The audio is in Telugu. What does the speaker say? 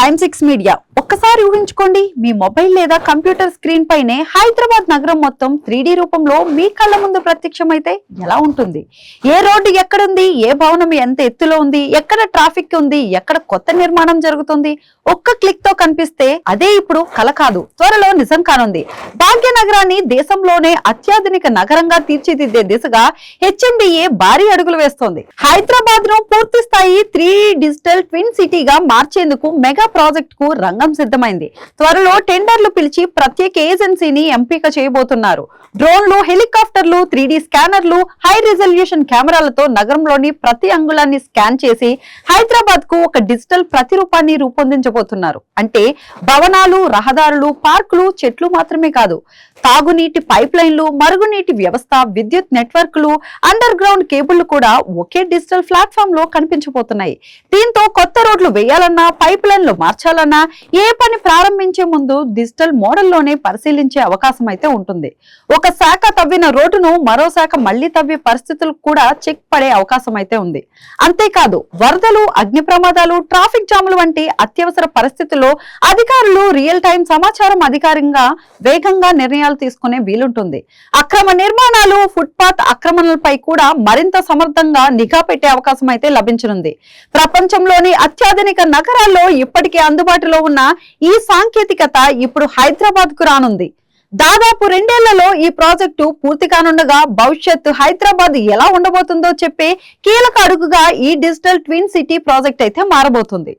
9/6 మీడియా. ఒక్కసారి ఊహించుకోండి, మీ మొబైల్ లేదా కంప్యూటర్ స్క్రీన్ పైనే హైదరాబాద్ నగరం మొత్తం 3D రూపంలో మీ కళ్ళ ముందు ప్రత్యక్షమైతే ఎలా ఉంటుంది? ఏ రోడ్డు ఎక్కడుంది, ఏ భవనం ఎంత ఎత్తులో ఉంది, ఎక్కడ ట్రాఫిక్ ఉంది, ఎక్కడ కొత్త నిర్మాణం జరుగుతుంది, ఒక్క క్లిక్ తో కనిపిస్తే అదే ఇప్పుడు కల కాదు, త్వరలో నిజం కానుంది. భాగ్యనగరాన్ని దేశంలోనే అత్యాధునిక నగరంగా తీర్చిదిద్దే దిశగా HMDA భారీ అడుగులు వేస్తోంది. హైదరాబాద్ ను పూర్తి స్థాయి 3D డిజిటల్ ట్విన్ సిటీగా మార్చేందుకు మెగా ప్రాజెక్ట్ కు రంగం సిద్ధమైంది. త్వరలో టెండర్లు పిలిచి ప్రత్యేక ఏజెన్సీని ఎంపిక చేయబోతున్నారు. డ్రోన్లు, హెలికాప్టర్లు, 3D స్కానర్లు, హై రిజల్యూషన్ కెమెరాలతో నగరంలోని ప్రతి అంగుళాన్ని స్కాన్ చేసి హైదరాబాద్ కు ఒక డిజిటల్ ప్రతిరూపాన్ని రూపొందించబోతున్నారు. అంటే భవనాలు, రహదారులు, పార్కులు, చెట్లు మాత్రమే కాదు, తాగునీటి పైప్ లైన్లు, మరుగునీటి వ్యవస్థ, విద్యుత్ నెట్వర్క్లు, అండర్ గ్రౌండ్ కేబుళ్లు కూడా ఒకే డిజిటల్ ప్లాట్ఫామ్ లో కనిపించబోతున్నాయి. దీంతో కొత్త రోడ్లు వేయాలన్నా, పైప్ లైన్లు మార్చాలన్నా, ఏ పని ప్రారంభించే ముందు డిజిటల్ మోడల్లోనే పరిశీలించే అవకాశం అయితే ఉంటుంది. ఒక శాఖ తవ్విన రోడ్డును మరో శాఖ మళ్లీ తవ్వే పరిస్థితులు కూడా చెక్ పడే అవకాశం అయితే ఉంది. అంతేకాదు, వరదలు, అగ్ని ప్రమాదాలు, ట్రాఫిక్ జాములు వంటి అత్యవసర పరిస్థితుల్లో అధికారులు రియల్ టైం సమాచారం అధికారికంగా వేగంగా నిర్ణయాలు తీసుకునే వీలుంటుంది. అక్రమ నిర్మాణాలు, ఫుట్పాత్ ఆక్రమణలపై కూడా మరింత సమర్థంగా నిఘా పెట్టే అవకాశం అయితే లభించనుంది. ప్రపంచంలోని అత్యాధునిక నగరాల్లో ఇప్పటికే అందుబాటులో ఉన్న ఈ సాంకేతికత ఇప్పుడు హైదరాబాద్ కు రానుంది. దాదాపు 2 ఏళ్లలో ఈ ప్రాజెక్టు పూర్తి కానుండగా భవిష్యత్తు హైదరాబాద్ ఎలా ఉండబోతుందో చెప్పే కీలక అడుగుగా ఈ డిజిటల్ ట్విన్ సిటీ ప్రాజెక్ట్ అయితే మారబోతుంది.